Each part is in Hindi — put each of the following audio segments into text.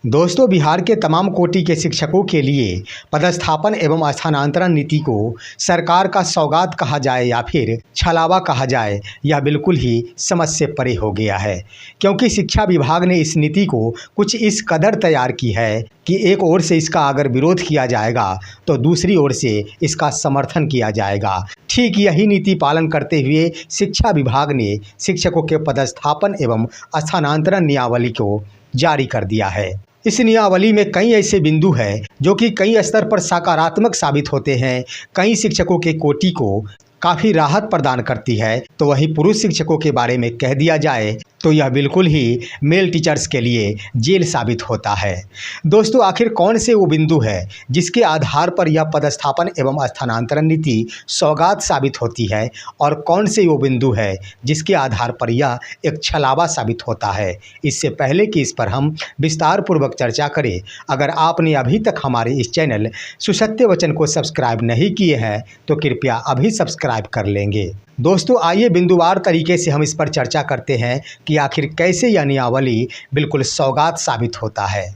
दोस्तों, बिहार के तमाम कोटि के शिक्षकों के लिए पदस्थापन एवं स्थानांतरण नीति को सरकार का सौगात कहा जाए या फिर छलावा कहा जाए, यह बिल्कुल ही समझ से परे हो गया है। क्योंकि शिक्षा विभाग ने इस नीति को कुछ इस कदर तैयार की है कि एक ओर से इसका अगर विरोध किया जाएगा तो दूसरी ओर से इसका समर्थन किया जाएगा। ठीक यही नीति पालन करते हुए शिक्षा विभाग ने शिक्षकों के पदस्थापन एवं स्थानांतरण नियमावली को जारी कर दिया है। इस नियमावली में कई ऐसे बिंदु हैं जो कि कई स्तर पर सकारात्मक साबित होते हैं, कई शिक्षकों के कोटि को काफ़ी राहत प्रदान करती है। तो वहीं पुरुष शिक्षकों के बारे में कह दिया जाए तो यह बिल्कुल ही मेल टीचर्स के लिए जेल साबित होता है। दोस्तों, आखिर कौन से वो बिंदु है जिसके आधार पर यह पदस्थापन एवं स्थानांतरण नीति सौगात साबित होती है और कौन से वो बिंदु है जिसके आधार पर यह एक छलावा साबित होता है। इससे पहले कि इस पर हम विस्तार पूर्वक चर्चा करें, अगर आपने अभी तक हमारे इस चैनल सुसत्य वचन को सब्सक्राइब नहीं किए हैं तो कृपया अभी सब्सक्राइब कर लेंगे। दोस्तों, आइए बिंदुवार तरीके से हम इस पर चर्चा करते हैं कि आखिर कैसे यह नियमावली बिल्कुल सौगात साबित होता है।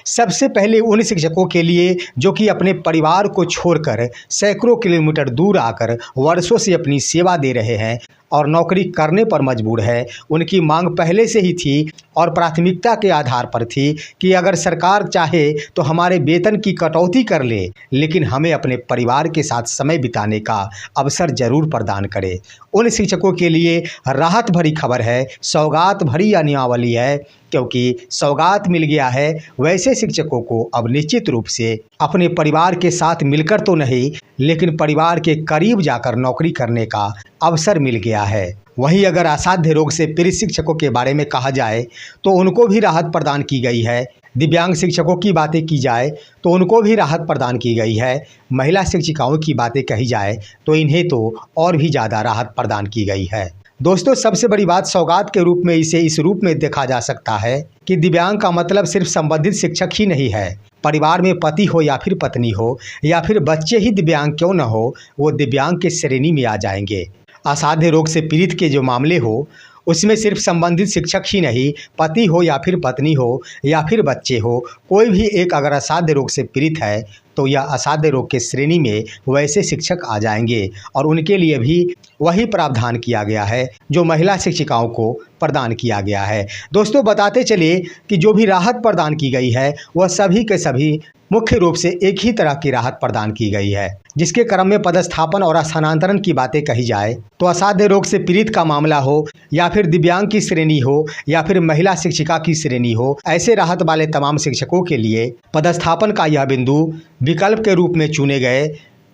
सबसे पहले उन शिक्षकों के लिए जो कि अपने परिवार को छोड़कर सैकड़ों किलोमीटर दूर आकर वर्षों से अपनी सेवा दे रहे हैं और नौकरी करने पर मजबूर है, उनकी मांग पहले से ही थी और प्राथमिकता के आधार पर थी कि अगर सरकार चाहे तो हमारे वेतन की कटौती कर ले, लेकिन हमें अपने परिवार के साथ समय बिताने का अवसर जरूर प्रदान करे। उन शिक्षकों के लिए राहत भरी खबर है, सौगात भरी यह नियमावली है, क्योंकि सौगात मिल गया है वैसे शिक्षकों को अब निश्चित रूप से अपने परिवार के साथ मिलकर तो नहीं, लेकिन परिवार के करीब जाकर नौकरी करने का अवसर मिल गया है। वहीं अगर असाध्य रोग से पीड़ित शिक्षकों के बारे में कहा जाए तो उनको भी राहत प्रदान की गई है। दिव्यांग शिक्षकों की बातें की जाए तो उनको भी राहत प्रदान की गई है। महिला शिक्षिकाओं की बातें कही जाए तो इन्हें तो और भी ज़्यादा राहत प्रदान की गई है। दोस्तों, सबसे बड़ी बात सौगात के रूप में इसे इस रूप में देखा जा सकता है कि दिव्यांग का मतलब सिर्फ संबंधित शिक्षक ही नहीं है। परिवार में पति हो या फिर पत्नी हो या फिर बच्चे ही दिव्यांग क्यों न हो, वो दिव्यांग के श्रेणी में आ जाएंगे। असाध्य रोग से पीड़ित के जो मामले हो उसमें सिर्फ संबंधित शिक्षक ही नहीं, पति हो या फिर पत्नी हो या फिर बच्चे हो, कोई भी एक अगर असाध्य रोग से पीड़ित है तो यह असाध्य रोग के श्रेणी में वैसे शिक्षक आ जाएंगे और उनके लिए भी वही प्रावधान किया गया है जो महिला शिक्षिकाओं को प्रदान किया गया है। दोस्तों, बताते चले कि जो भी राहत प्रदान की गई है वह सभी के सभी मुख्य रूप से एक ही तरह की राहत प्रदान की गई है, जिसके क्रम में पदस्थापन और स्थानांतरण की बातें कही जाए तो असाध्य रोग से पीड़ित का मामला हो या फिर दिव्यांग की श्रेणी हो या फिर महिला शिक्षिका की श्रेणी हो, ऐसे राहत वाले तमाम शिक्षकों के लिए पदस्थापन का यह बिंदु विकल्प के रूप में चुने गए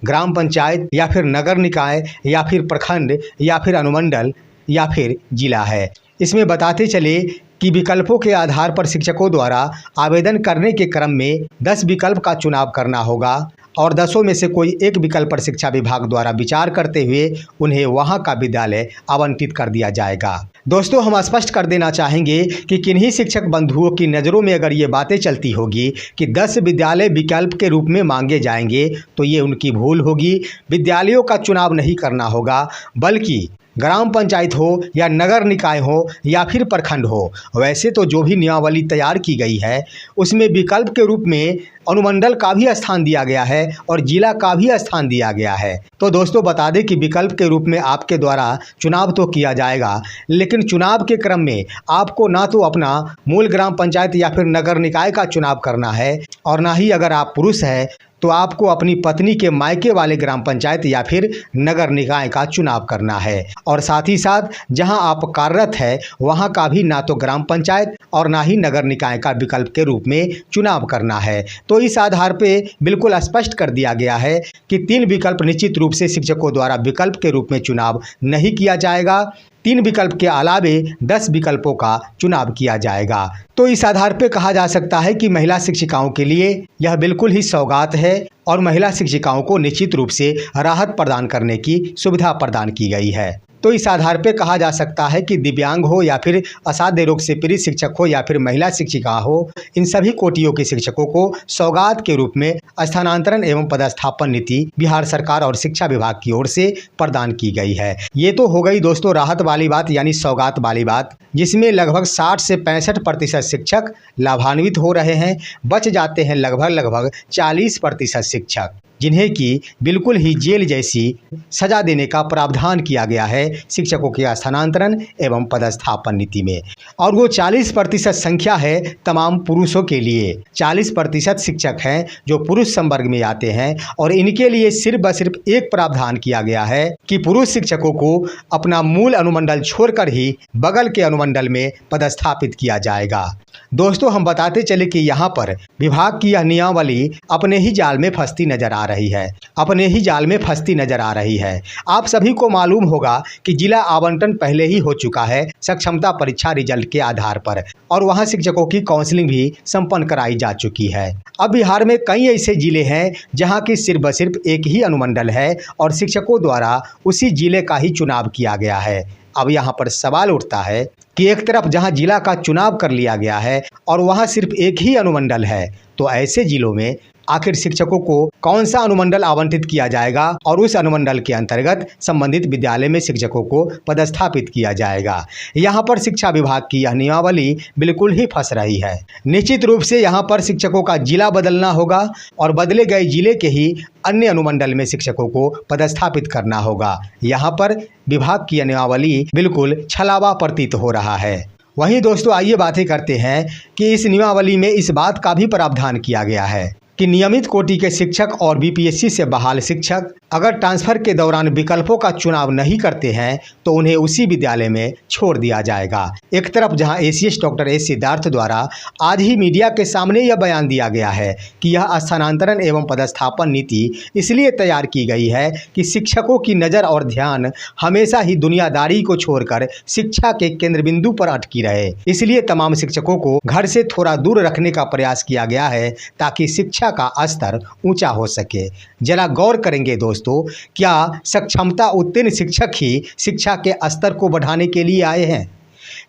ग्राम पंचायत या फिर नगर निकाय या फिर प्रखंड या फिर अनुमंडल या फिर जिला है। इसमें बताते चले कि विकल्पों के आधार पर शिक्षकों द्वारा आवेदन करने के क्रम में 10 विकल्प का चुनाव करना होगा और 10 में से कोई एक विकल्प पर शिक्षा विभाग द्वारा विचार करते हुए उन्हें वहां का विद्यालय आवंटित कर दिया जाएगा। दोस्तों, हम स्पष्ट कर देना चाहेंगे कि किन्हीं शिक्षक बंधुओं की नज़रों में अगर ये बातें चलती होगी कि 10 विद्यालय विकल्प के रूप में मांगे जाएंगे तो ये उनकी भूल होगी। विद्यालयों का चुनाव नहीं करना होगा, बल्कि ग्राम पंचायत हो या नगर निकाय हो या फिर प्रखंड हो, वैसे तो जो भी नियमावली तैयार की गई है उसमें विकल्प के रूप में अनुमंडल का भी स्थान दिया गया है और जिला का भी स्थान दिया गया है। तो दोस्तों, बता दें कि विकल्प के रूप में आपके द्वारा चुनाव तो किया जाएगा, लेकिन चुनाव के क्रम में आपको ना तो अपना मूल ग्राम पंचायत या फिर नगर निकाय का चुनाव करना है और ना ही अगर आप पुरुष हैं तो आपको अपनी पत्नी के मायके वाले ग्राम पंचायत या फिर नगर निकाय का चुनाव करना है। और साथ ही साथ जहां आप कार्यरत है वहां का भी ना तो ग्राम पंचायत और ना ही नगर निकाय का विकल्प के रूप में चुनाव करना है। तो इस आधार पे बिल्कुल स्पष्ट कर दिया गया है कि 3 विकल्प निश्चित रूप से शिक्षकों द्वारा विकल्प के रूप में चुनाव नहीं किया जाएगा। 3 विकल्प के अलावे 10 विकल्पों का चुनाव किया जाएगा। तो इस आधार पर कहा जा सकता है कि महिला शिक्षिकाओं के लिए यह बिल्कुल ही सौगात है और महिला शिक्षिकाओं को निश्चित रूप से राहत प्रदान करने की सुविधा प्रदान की गई है। तो इस आधार पर कहा जा सकता है कि दिव्यांग हो या फिर असाध्य रोग से पीड़ित शिक्षक हो या फिर महिला शिक्षिका हो, इन सभी कोटियों के शिक्षकों को सौगात के रूप में स्थानांतरण एवं पदस्थापन नीति बिहार सरकार और शिक्षा विभाग की ओर से प्रदान की गई है। ये तो हो गई दोस्तों राहत वाली बात यानी सौगात वाली बात, जिसमें लगभग 60 से 65% शिक्षक लाभान्वित हो रहे हैं। बच जाते हैं लगभग 40% शिक्षक, जिन्हें कि बिल्कुल ही जेल जैसी सजा देने का प्रावधान किया गया है शिक्षकों के स्थानांतरण एवं पदस्थापन नीति में। और वो 40% संख्या है तमाम पुरुषों के लिए। 40% शिक्षक हैं जो पुरुष संवर्ग में आते हैं और इनके लिए सिर्फ व सिर्फ एक प्रावधान किया गया है कि पुरुष शिक्षकों को अपना मूल अनुमंडल छोड़कर ही बगल के अनुमंडल में पदस्थापित किया जाएगा। दोस्तों हम बताते चले कि यहाँ पर विभाग की यह नियमावली अपने ही जाल में फंसती नजर आ रही है। आप सभी को मालूम होगा कि जिला आवंटन पहले ही हो चुका है सक्षमता परीक्षा रिजल्ट के आधार पर, और वहाँ शिक्षकों की काउंसलिंग भी संपन्न कराई जा चुकी है। अब बिहार में कई ऐसे जिले हैं जहाँ की सिर्फ व सिर्फ एक ही अनुमंडल है और शिक्षकों द्वारा उसी जिले का ही चुनाव किया गया है। अब यहाँ पर सवाल उठता है कि एक तरफ जहाँ जिला का चुनाव कर लिया गया है और वहाँ सिर्फ एक ही अनुमंडल है, तो ऐसे जिलों में आखिर शिक्षकों को कौन सा अनुमंडल आवंटित किया जाएगा और उस अनुमंडल के अंतर्गत संबंधित विद्यालय में शिक्षकों को पदस्थापित किया जाएगा। यहाँ पर शिक्षा विभाग की यह नियमावली बिल्कुल ही फंस रही है। निश्चित रूप से यहाँ पर शिक्षकों का जिला बदलना होगा और बदले गए जिले के ही अन्य अनुमंडल में शिक्षकों को पदस्थापित करना होगा। यहाँ पर विभाग की नियमावली बिल्कुल छलावा प्रतीत हो रहा है। वहीं दोस्तों आइए बातें करते हैं कि इस नियमावली में इस बात का भी प्रावधान किया गया है कि नियमित कोटि के शिक्षक और बीपीएससी से बहाल शिक्षक अगर ट्रांसफर के दौरान विकल्पों का चुनाव नहीं करते हैं तो उन्हें उसी विद्यालय में छोड़ दिया जाएगा। एक तरफ जहां एसीएस डॉक्टर एस सिद्धार्थ द्वारा आज ही मीडिया के सामने यह बयान दिया गया है कि यह स्थानांतरण एवं पदस्थापन नीति इसलिए तैयार की गई है कि शिक्षकों की नज़र और ध्यान हमेशा ही दुनियादारी को छोड़कर शिक्षा के केंद्र बिंदु पर अटकी रहे, इसलिए तमाम शिक्षकों को घर से थोड़ा दूर रखने का प्रयास किया गया है ताकि शिक्षा का स्तर ऊंचा हो सके। जरा गौर करेंगे दोस्तों, क्या सक्षमता उत्तीर्ण शिक्षक ही शिक्षा के स्तर को बढ़ाने के लिए आए हैं?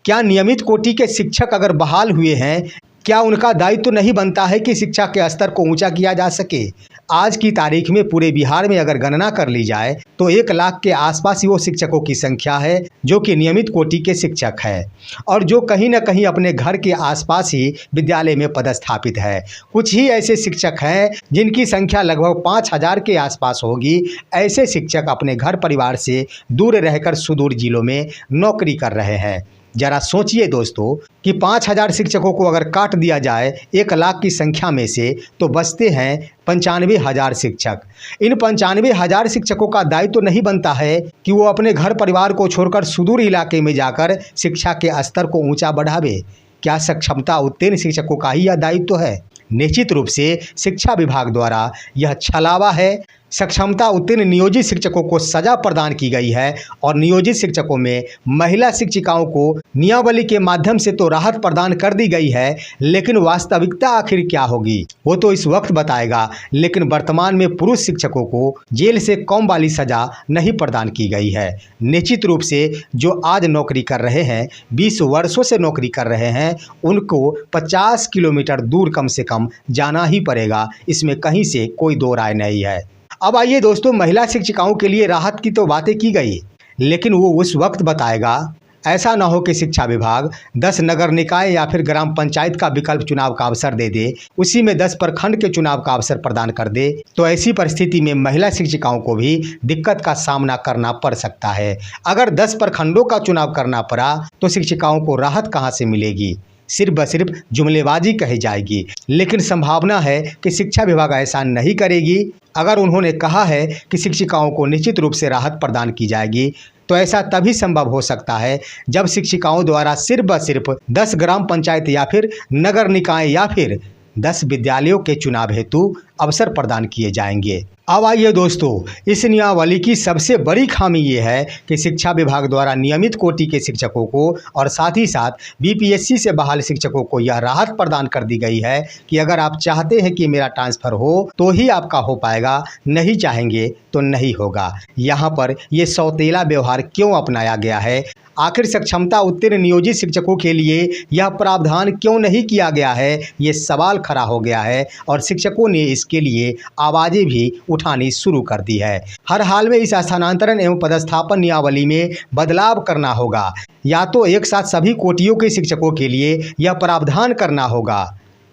क्या नियमित कोटि के शिक्षक अगर बहाल हुए हैं, क्या उनका दायित्व तो नहीं बनता है कि शिक्षा के स्तर को ऊंचा किया जा सके? आज की तारीख में पूरे बिहार में अगर गणना कर ली जाए तो 1 लाख के आसपास ही वो शिक्षकों की संख्या है जो कि नियमित कोटि के शिक्षक है और जो कहीं ना कहीं अपने घर के आसपास ही विद्यालय में पदस्थापित है। कुछ ही ऐसे शिक्षक हैं जिनकी संख्या लगभग 5000 के आसपास होगी। ऐसे शिक्षक अपने घर परिवार से दूर रहकर सुदूर जिलों में नौकरी कर रहे हैं। जरा सोचिए दोस्तों कि 5000 शिक्षकों को अगर काट दिया जाए 1 लाख की संख्या में से तो बचते हैं 95,000 शिक्षक। इन 95,000 शिक्षकों का दायित्व तो नहीं बनता है कि वो अपने घर परिवार को छोड़कर सुदूर इलाके में जाकर शिक्षा के स्तर को ऊंचा बढ़ावे। क्या सक्षमता उत्तीर्ण शिक्षकों का ही यह दायित्व है? निश्चित रूप से शिक्षा विभाग द्वारा यह छलावा है। सक्षमता उत्तीर्ण नियोजित शिक्षकों को सजा प्रदान की गई है और नियोजित शिक्षकों में महिला शिक्षिकाओं को नियमावली के माध्यम से तो राहत प्रदान कर दी गई है, लेकिन वास्तविकता आखिर क्या होगी वो तो इस वक्त बताएगा। लेकिन वर्तमान में पुरुष शिक्षकों को जेल से कम वाली सजा नहीं प्रदान की गई है। निश्चित रूप से जो आज नौकरी कर रहे हैं, 20 वर्षों से नौकरी कर रहे हैं, उनको 50 किलोमीटर दूर कम से कम जाना ही पड़ेगा। इसमें कहीं से कोई दो राय नहीं है। अब आइए दोस्तों, महिला शिक्षिकाओं के लिए राहत की तो बातें की गई, लेकिन वो उस वक्त बताएगा। ऐसा ना हो कि शिक्षा विभाग 10 नगर निकाय या फिर ग्राम पंचायत का विकल्प चुनाव का अवसर दे दे, उसी में 10 प्रखंड के चुनाव का अवसर प्रदान कर दे, तो ऐसी परिस्थिति में महिला शिक्षिकाओं को भी दिक्कत का सामना करना पड़ सकता है। अगर 10 प्रखंडों का चुनाव करना पड़ा तो शिक्षिकाओं को राहत कहाँ से मिलेगी? सिर्फ ब सिर्फ जुमलेबाजी कही जाएगी। लेकिन संभावना है कि शिक्षा विभाग ऐसा नहीं करेगी। अगर उन्होंने कहा है कि शिक्षिकाओं को निश्चित रूप से राहत प्रदान की जाएगी तो ऐसा तभी संभव हो सकता है जब शिक्षिकाओं द्वारा सिर्फ ब सिर्फ 10 ग्राम पंचायत या फिर नगर निकाय या फिर 10 विद्यालयों के चुनाव हेतु अवसर प्रदान किए जाएंगे। अब आइए दोस्तों, इस नियमावली की सबसे बड़ी खामी ये है कि शिक्षा विभाग द्वारा नियमित कोटि के शिक्षकों को और साथ ही साथ बीपीएससी से बहाल शिक्षकों को यह राहत प्रदान कर दी गई है कि अगर आप चाहते हैं कि मेरा ट्रांसफ़र हो तो ही आपका हो पाएगा, नहीं चाहेंगे तो नहीं होगा। यहाँ पर ये सौतेला व्यवहार क्यों अपनाया गया है? आखिर सक्षमता उत्तीर्ण नियोजित शिक्षकों के लिए यह प्रावधान क्यों नहीं किया गया है? ये सवाल खड़ा हो गया है और शिक्षकों ने इसके लिए आवाज़ें भी उठानी शुरू कर दी है। हर हाल में इस स्थानांतरण एवं पदस्थापन नियमावली में बदलाव करना होगा, या तो एक साथ सभी कोटियों के शिक्षकों के लिए यह प्रावधान करना होगा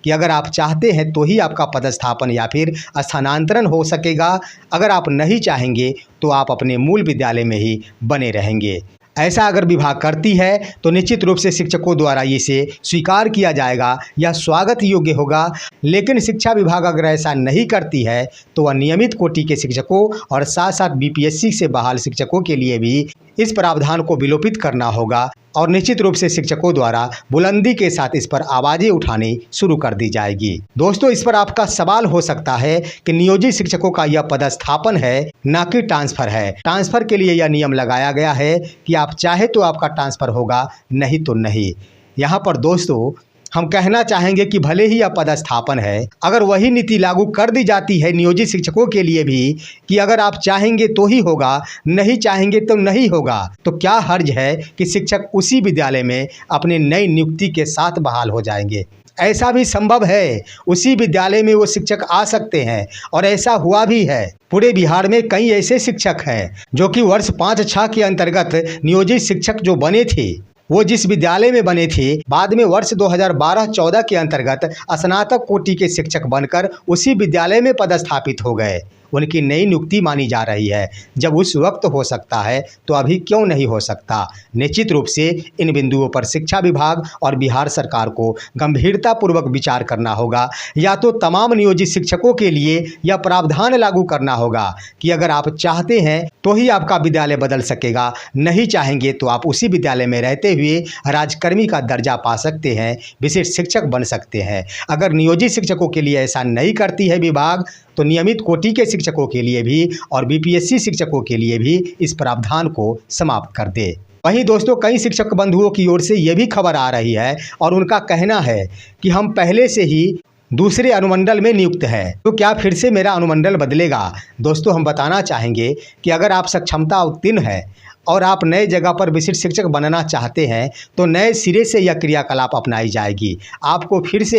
कि अगर आप चाहते हैं तो ही आपका पदस्थापन या फिर स्थानांतरण हो सकेगा, अगर आप नहीं चाहेंगे तो आप अपने मूल विद्यालय में ही बने रहेंगे। ऐसा अगर विभाग करती है तो निश्चित रूप से शिक्षकों द्वारा इसे स्वीकार किया जाएगा या स्वागत योग्य होगा। लेकिन शिक्षा विभाग अगर ऐसा नहीं करती है तो वह नियमित कोटि के शिक्षकों और साथ साथ बीपीएससी से बहाल शिक्षकों के लिए भी इस प्रावधान को विलोपित करना होगा और निश्चित रूप से शिक्षकों द्वारा बुलंदी के साथ इस पर आवाज़ें उठानी शुरू कर दी जाएगी। दोस्तों, इस पर आपका सवाल हो सकता है कि नियोजित शिक्षकों का यह पदस्थापन है, ना कि ट्रांसफ़र है। ट्रांसफ़र के लिए यह नियम लगाया गया है कि आप चाहे तो आपका ट्रांसफ़र होगा, नहीं तो नहीं। यहाँ पर दोस्तों हम कहना चाहेंगे कि भले ही यह पदस्थापन है, अगर वही नीति लागू कर दी जाती है नियोजित शिक्षकों के लिए भी कि अगर आप चाहेंगे तो ही होगा, नहीं चाहेंगे तो नहीं होगा, तो क्या हर्ज है कि शिक्षक उसी विद्यालय में अपने नई नियुक्ति के साथ बहाल हो जाएंगे? ऐसा भी संभव है, उसी विद्यालय में वो शिक्षक आ सकते हैं और ऐसा हुआ भी है। पूरे बिहार में कई ऐसे शिक्षक हैं जो कि वर्ष 5-6 के अंतर्गत नियोजित शिक्षक जो बने थे, वो जिस विद्यालय में बने थे, बाद में वर्ष 2012-14 के अंतर्गत स्नातक कोटि के शिक्षक बनकर उसी विद्यालय में पदस्थापित हो गए। उनकी नई नियुक्ति मानी जा रही है। जब उस वक्त हो सकता है तो अभी क्यों नहीं हो सकता? निश्चित रूप से इन बिंदुओं पर शिक्षा विभाग और बिहार सरकार को गंभीरतापूर्वक विचार करना होगा, या तो तमाम नियोजित शिक्षकों के लिए यह प्रावधान लागू करना होगा कि अगर आप चाहते हैं तो ही आपका विद्यालय बदल सकेगा, नहीं चाहेंगे तो आप उसी विद्यालय में रहते हुए राजकर्मी का दर्जा पा सकते हैं, विशेष शिक्षक बन सकते हैं। अगर नियोजित शिक्षकों के लिए ऐसा नहीं करती है विभाग, तो नियमित कोटि के शिक्षकों के लिए भी और बीपीएससी शिक्षकों के लिए भी इस प्रावधान को समाप्त कर दे। वहीं दोस्तों, कई शिक्षक बंधुओं की ओर से ये भी खबर आ रही है और उनका कहना है कि हम पहले से ही दूसरे अनुमंडल में नियुक्त है, तो क्या फिर से मेरा अनुमंडल बदलेगा? दोस्तों, हम बताना चाहेंगे कि अगर आप सक्षमता उत्तीर्ण है और आप नए जगह पर विशिष्ट शिक्षक बनना चाहते हैं तो नए सिरे से यह क्रियाकलाप अपनाई जाएगी। आपको फिर से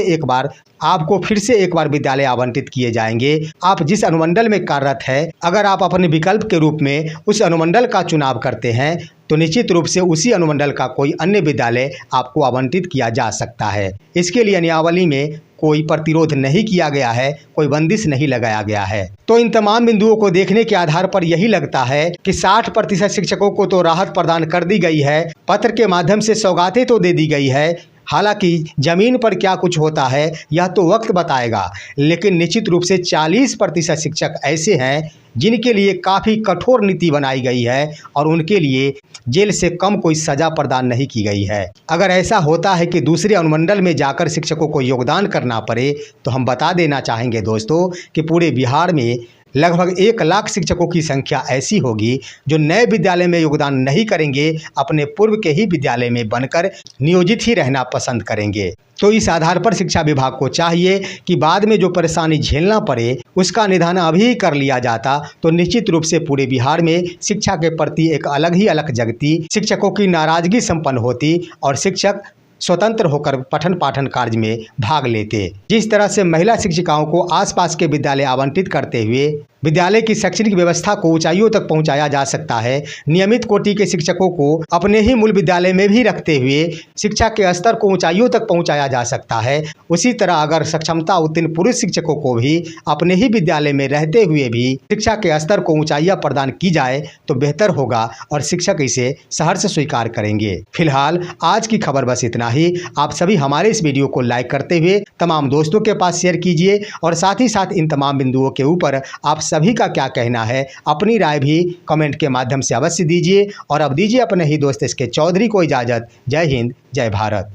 एक बार विद्यालय आवंटित किए जाएंगे। आप जिस अनुमंडल में कार्यरत है, अगर आप अपने विकल्प के रूप में उस अनुमंडल का चुनाव करते हैं तो निश्चित रूप से उसी अनुमंडल का कोई अन्य विद्यालय आपको आवंटित किया जा सकता है। इसके लिए नियमावली में कोई प्रतिरोध नहीं किया गया है, कोई बंदिश नहीं लगाया गया है। तो इन तमाम बिंदुओं को देखने के आधार पर यही लगता है कि 60% शिक्षकों को तो राहत प्रदान कर दी गई है, पत्र के माध्यम से सौगातें तो दे दी गई है। हालांकि ज़मीन पर क्या कुछ होता है यह तो वक्त बताएगा, लेकिन निश्चित रूप से 40% शिक्षक ऐसे हैं जिनके लिए काफ़ी कठोर नीति बनाई गई है और उनके लिए जेल से कम कोई सज़ा प्रदान नहीं की गई है। अगर ऐसा होता है कि दूसरे अनुमंडल में जाकर शिक्षकों को योगदान करना पड़े, तो हम बता देना चाहेंगे दोस्तों कि पूरे बिहार में लगभग 1 लाख शिक्षकों की संख्या ऐसी होगी जो नए विद्यालय में योगदान नहीं करेंगे, अपने पूर्व के ही विद्यालय में बनकर नियोजित ही रहना पसंद करेंगे। तो इस आधार पर शिक्षा विभाग को चाहिए कि बाद में जो परेशानी झेलना पड़े उसका निदान अभी ही कर लिया जाता तो निश्चित रूप से पूरे बिहार में शिक्षा के प्रति एक अलग ही अलग जगती, शिक्षकों की नाराजगी संपन्न होती और शिक्षक स्वतंत्र होकर पठन पाठन कार्य में भाग लेते। जिस तरह से महिला शिक्षिकाओं को आसपास के विद्यालय आवंटित करते हुए विद्यालय की शैक्षणिक व्यवस्था को ऊंचाइयों तक पहुंचाया जा सकता है, नियमित कोटि के शिक्षकों को अपने ही मूल विद्यालय में भी रखते हुए शिक्षा के स्तर को ऊंचाइयों तक पहुंचाया जा सकता है। उसी तरह अगर सक्षमता उत्तीर्ण पुरुष शिक्षकों को भी अपने ही विद्यालय में रहते हुए भी शिक्षा के स्तर को ऊंचाइयां प्रदान की जाए तो बेहतर होगा और शिक्षक इसे सहर्ष स्वीकार करेंगे। फिलहाल आज की खबर बस इतना ही। आप सभी हमारे इस वीडियो को लाइक करते हुए तमाम दोस्तों के पास शेयर कीजिए और साथ ही साथ इन तमाम बिंदुओं के ऊपर आप सभी का क्या कहना है, अपनी राय भी कमेंट के माध्यम से अवश्य दीजिए। और अब दीजिए अपने ही दोस्त इसके चौधरी को इजाज़त। जय हिंद, जय भारत।